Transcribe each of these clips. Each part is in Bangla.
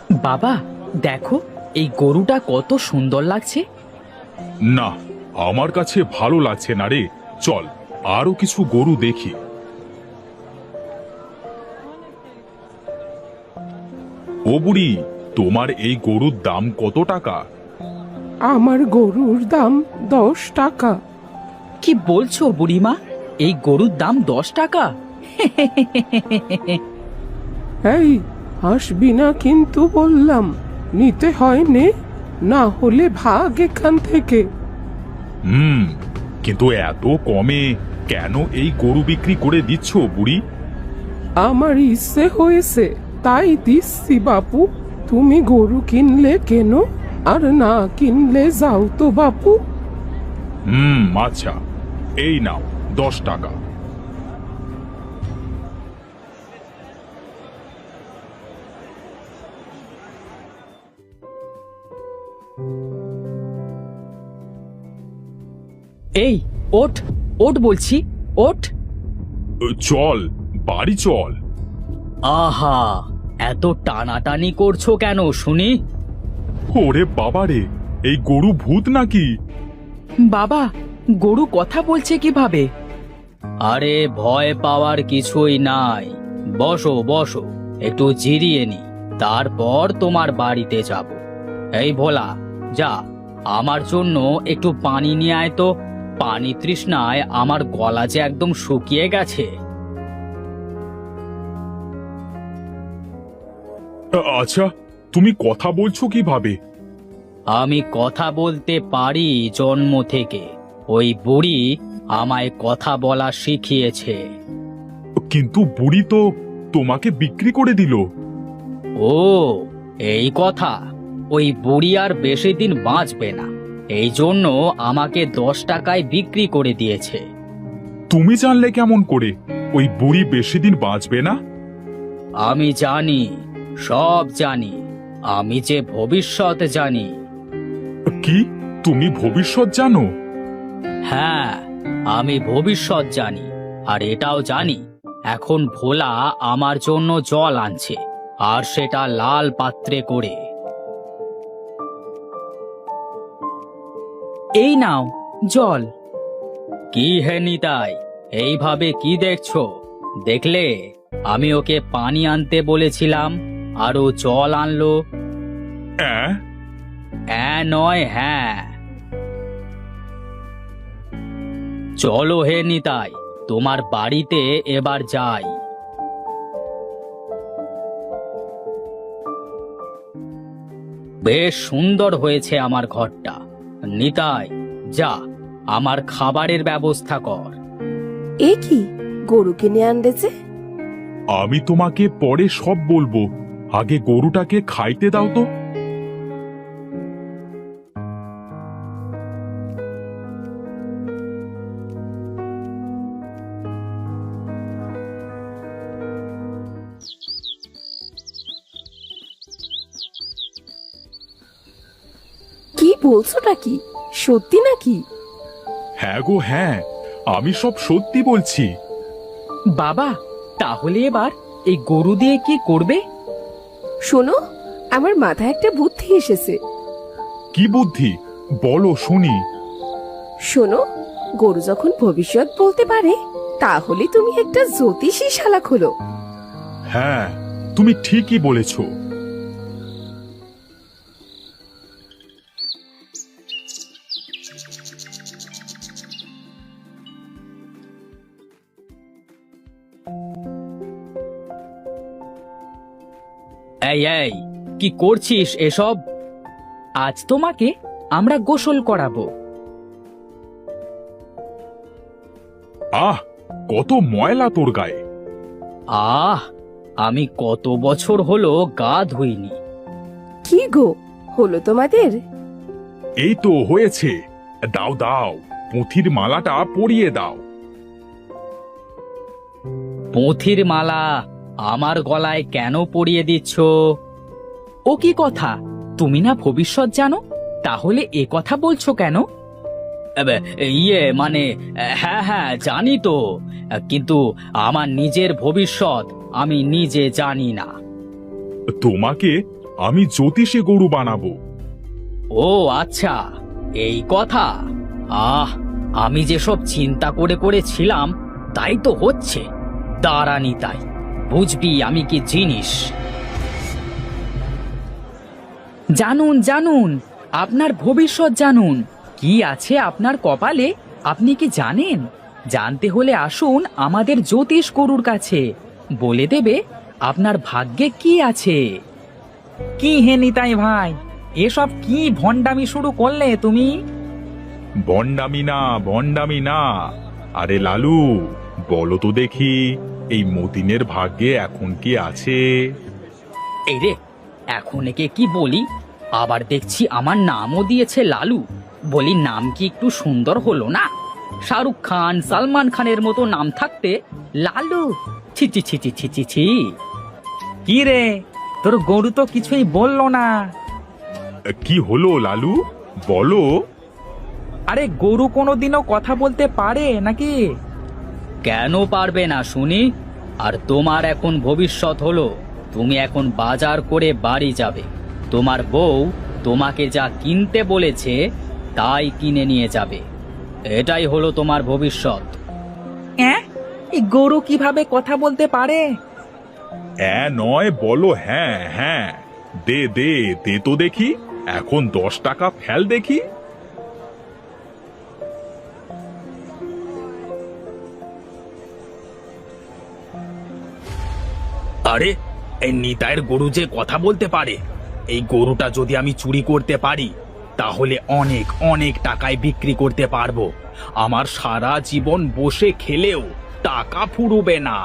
বাবা, দেখো এই গরুটা কত সুন্দর লাগছে। না, আমার কাছে ভালো লাগছে না রে। চল আরো কিছু গরু দেখি। ও বুড়ি, তোমার এই গরুর দাম কত টাকা? আমার গরুর দাম 10 টাকা। কি বলছো বুড়িমা, এই গরুর দাম 10 টাকা? এই, আসবি না কিন্তু বললাম। নিতে হয় নে, না হলে ভাগ এখান থেকে। হুম, কিন্তু এত কমে কেন এই গরু বিক্রি করে দিচ্ছ বুড়ি? আমার ইচ্ছে হয়েছে তাই দিচ্ছি বাপু। তুমি গরু কিনলে কেন, আর না কিনলে যাও তো বাপু। আচ্ছা, এই নাও 10 টাকা। এই, ওঠ ওঠ বলছি, ওঠ। চল, বাড়ি চল। আহা, এত টানাটানি করছো কেন শুনি? ওরে বাবারে, এই গরু ভূত নাকি? বাবা, গরু কথা বলছে কিভাবে? আরে ভয় পাওয়ার কিছুই নাই। বসো বসো, একটু জিরিয়ে নি, তারপর তোমার বাড়িতে যাব। এই ভোলা, যা আমার জন্য একটু পানি নিয়ে আয় তো। পানি তৃষ্ণায় আমার গলা যে একদম শুকিয়ে গেছে। আচ্ছা, তুমি কথা বলছো কিভাবে? আমি কথা বলতে পারি জন্ম থেকে। ওই বুড়ি আমায় কথা বলা শিখিয়েছে। কিন্তু বুড়ি তো তোমাকে বিক্রি করে দিল। ও, এই কথা। ওই বুড়ি আর বেশি দিন বাঁচবে না, এই জন্য আমাকে 10 টাকায় বিক্রি করে দিয়েছে। তুমি জানলে কেমন করে ওই বুড়ি বেশি দিন বাঁচবে না? আমি জানি, সব জানি। আমি যে ভবিষ্যৎ জানি। কি, তুমি ভবিষ্যৎ জানো? হ্যাঁ, আমি ভবিষ্যৎ জানি। আর এটাও জানি, এখন ভোলা আমার জন্য জল আনছে, আর সেটা লাল পাত্রে করে। এই নাও জল। কি হে নিতাই, এইভাবে কি দেখছো? দেখলে আমি ওকে পানি আনতে বলেছিলাম, আর ও জল আনলো। অ্যাঁ? নয়, হ্যাঁ। চলো হে নিতাই, তোমার বাড়িতে এবার যাই। বেশ সুন্দর হয়েছে আমার ঘরটা। নিতাই, যা আমার খাবারের ব্যবস্থা কর। এ কি, গরু কিনে আনতেছে? আমি তোমাকে পরে সব বলবো, আগে গরুটাকে খাইতে দাও তো। কি বলছোটা কি, সত্যি নাকি? হ্যাঁ গো হ্যাঁ, আমি সব সত্যি বলছি। বাবা, তাহলে এবার এই গরু দিয়ে কি করবে? শোনো, আমার মাথায় একটা বুদ্ধি এসেছে। কি বুদ্ধি, বলো শুনি। শোনো, গরু যখন ভবিষ্যৎ বলতে পারে, তাহলে তুমি একটা জ্যোতিষী শালা খোলো। হ্যাঁ, তুমি ঠিকই বলেছো। এই এই, কি করছিস এসব? আজ তোমাকে আমরা গোসল করাবো। আহ, কত ময়লা তোর গায়ে। আহ, আমি কত বছর হলো গা ধুইনি। কি গো, হলো তোমাদের? এই তো হয়েছে। দাও দাও, পুঁথির মালাটা পরিয়ে দাও। পুঁথির মালা আমার গলায় কেন পরিয়ে দিচ্ছ? ও কি কথা, তুমি না ভবিষ্যৎ জানো, তাহলে এ কথা বলছো কেন? এবে, ইয়ে মানে, হ্যাঁ হ্যাঁ জানি তো, কিন্তু আমার নিজের ভবিষ্যৎ আমি নিজে জানি না। তোমাকে আমি জ্যোতিষী গরু বানাবো। ও আচ্ছা, এই কথা। আমি যেসব চিন্তা করে করেছিলাম তাই তো হচ্ছে। দাঁড়ানি তাই, বুঝবি আমি কি জিনিস। জানুন জানুন, আপনার ভবিষ্যৎ জানুন। কি আছে আপনার কপালে আপনি কি জানেন? জানতে হলে আসুন আমাদের জ্যোতিষ গরুর কাছে, বলে দেবে আপনার ভাগ্যে কি আছে। কি হে নিতাই ভাই, এসব কি ভণ্ডামি শুরু করলে তুমি? ভণ্ডামি না। আরে লালু, বলো তো দেখি, এই মতিনের ভাগ্যে এখন কি আছে? এই রে, এখন একে কি বলি? আবার দেখছি আমার নামও দিয়েছে লালু। বলি, নাম কি একটু সুন্দর হলো না? শাহরুখ খান, সালমান খানের মতো নাম থাকতে লালু, ছি ছি ছি ছি ছি ছি ছি। কি রে, তোর গরু তো কিছুই বললো না। কি হলো লালু, বলো। আরে, গরু কোনোদিনও কথা বলতে পারে নাকি? কেন পারবে না শুনি? আর তোমার এখন ভবিষ্যৎ হলো, তুমি এখন বাজার করে বাড়ি যাবে। তোমার বউ তোমাকে যা কিনতে বলেছে তাই কিনে নিয়ে যাবে। এটাই হলো তোমার ভবিষ্যৎ। এই গরু কিভাবে কথা বলতে পারে? নয়, বলো হ্যাঁ হ্যাঁ। দে দে দে তো দেখি, এখন 10 টাকা ফেল দেখি। আরে, এই নিতাইয়ের গরু যে কথা বলতে পারে। এই গরুটা যদি আমি চুরি করতে পারি তাহলে অনেক অনেক টাকায় বিক্রি করতে পারবো। আমার সারা জীবন বসে খেলেও টাকা ফুরবে না।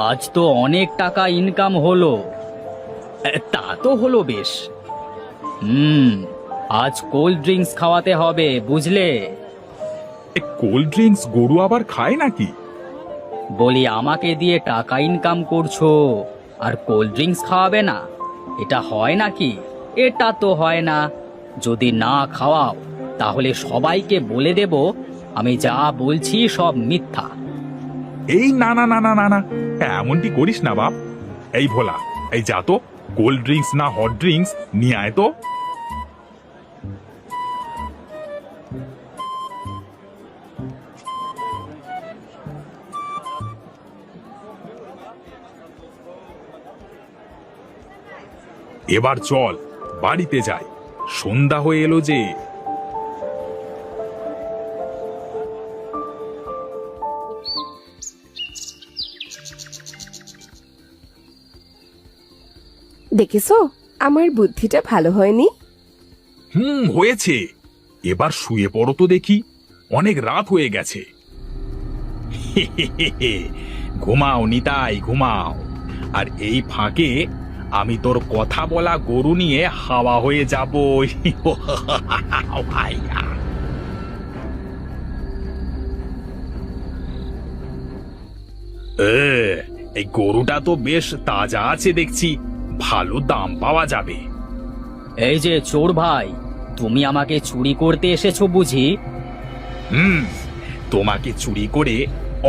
আজ তো অনেক টাকা ইনকাম হলো। তা তো হলো বেশ। আজ কোল্ড ড্রিঙ্কস খাওয়াতে হবে, বুঝলে? কোল্ড ড্রিঙ্কস গরু আবার খায় নাকি? বলি, আমাকে দিয়ে টাকা ইনকাম করছো আর কোল্ড ড্রিঙ্কস খাওয়াবে না? এটা হয় নাকি? এটা তো হয় না। যদি না খাওয়াও তাহলে সবাইকে বলে দেব আমি যা বলছি সব মিথ্যা। এই না না না না না না, এমনটি করিস না বাপ। এই ভোলা, এই যা তো, কোল্ড ড্রিঙ্কস না হট ড্রিঙ্কস নিয়ে আয় তো। এবার চল বাড়িতে যাই, সন্ধ্যা হয়ে এলো যে। দেখেছো আমার বুদ্ধিটা ভালো হয়নি? হয়েছে। এবার শুয়ে পড়ো তো দেখি, অনেক রাত হয়ে গেছে। ঘুমাও নিতাই, ঘুমাও। আর এই ফাঁকে আমি তোর কথা বলা গরু নিয়ে হাওয়া হয়ে যাব। এই গরুটা তো বেশ তাজা আছে দেখছি, ভালো দাম পাওয়া যাবে। এই যে চোর ভাই, তুমি আমাকে চুরি করতে এসেছো বুঝি? তোমাকে চুরি করে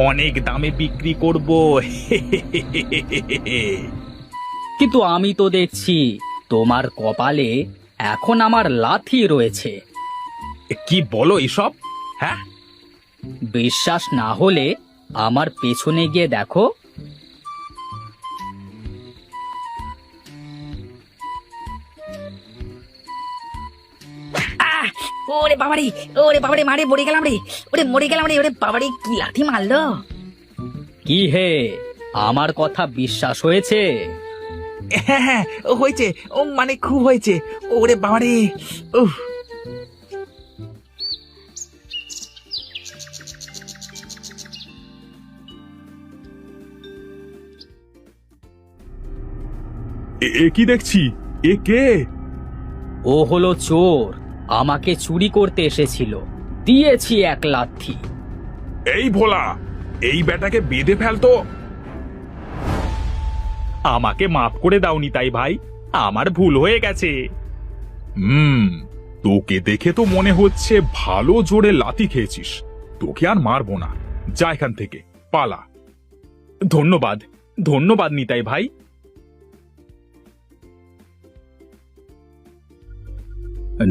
অনেক দামে বিক্রি করব। কিন্তু আমি তো দেখছি তোমার কপালে এখন আমার লাথি রয়েছে। কি বলো এসব? হ্যাঁ, বিশ্বাস না হলে আমার পেছনে গিয়ে দেখো। ওরে বাবারে, ওরে বাবারে, মারে মরে গেলাম রে, ওরে মরে গেলাম রে, ওরে বাবারে কি লাথি মারলো! কি হে, আমার কথা বিশ্বাস হয়েছে? হ্যাঁ হ্যাঁ, হয়েছে, ও মানে খুব হয়েছে। ওরে বাবারে, উফ! এ কি দেখছি? এ কে? ও হলো চোর, আমাকে চুরি করতে এসেছিল, দিয়েছি এক লাথি। এই ভোলা, এই বেটাকে বেঁধে ফেলতো। আমাকে মাফ করে দাওনি তাই ভাই, আমার ভুল হয়ে গেছে। তোকে দেখে তো মনে হচ্ছে ভালো জোরে লাথি খেয়েছিস। তোকে আর মারবো না, যা এখান থেকে, পালা। ধন্যবাদ, ধন্যবাদ নিতাই ভাই।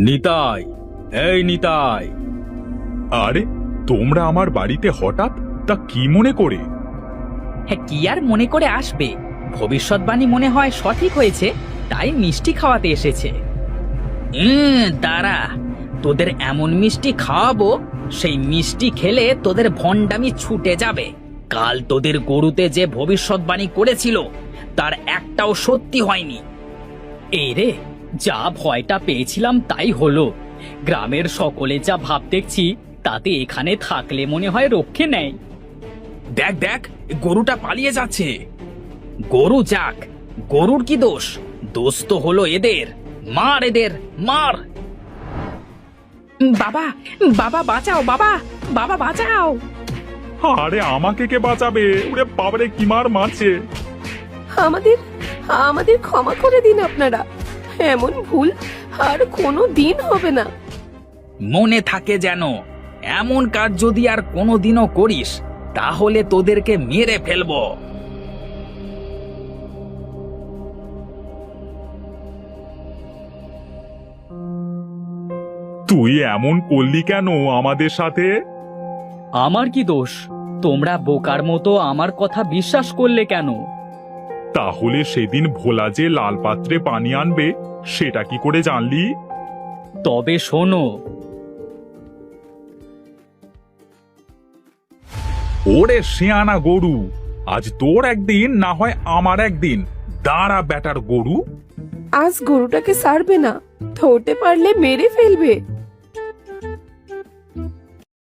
নিতাই, এই নিতাই। আরে তোমরা আমার বাড়িতে হঠাৎ, তা কি মনে করে? হ্যাঁ, কি আর মনে করে আসবে, ভবিষ্যৎবাণী মনে হয় সঠিক হয়েছে, তাই মিষ্টি খাওয়াতে এসেছে। দাঁড়া, তোদের এমন মিষ্টি খাওয়াবো, সেই মিষ্টি খেলে তোদের ভণ্ডামি ছুটে যাবে। কাল তোদের গরুতে যে ভবিষ্যৎবাণী করেছিল তার একটাও সত্যি হয়নি। এই রে, যা ভয়টা পেয়েছিলাম তাই হলো। গ্রামের সকলে যা ভাব দেখছি, তাতে এখানে থাকলে মনে হয় রক্ষে নেই। দেখ দেখ, গরুটা পালিয়ে যাচ্ছে। গরু যাক, গরুর কি দোষ? দোষ তো হলো এদের। মার এদের, মার। বাবা, বাবা বাঁচাও, বাবা, বাবা বাঁচাও। আরে আমাকে কে বাঁচাবে? ওরে বাবারে, কি মার মারছে! আমাদের আমাদের ক্ষমা করে দিন আপনারা, এমন ভুল আর কোনো দিন হবে না। মনে থাকে যেন, এমন কাজ যদি আর কোনোদিনও করিস তাহলে তোদেরকে মেরে ফেলবো। তুই এমন করলি কেন আমাদের সাথে? আমার কি দোষ? তোমরা বোকার মতো আমার কথা বিশ্বাস করলে কেন? তাহলে সেদিন ভোলা যে লাল পাত্রে পানি আনবে, সেটা কি করে জানলি? তবে শোনো, ওরে শেয়ানা গরু, আজ তোর একদিন না হয় আমার একদিন। দাঁড়া বেটার গরু। আজ গরুটাকে ছাড়বে না, ধরতে পারলে মেরে ফেলবে।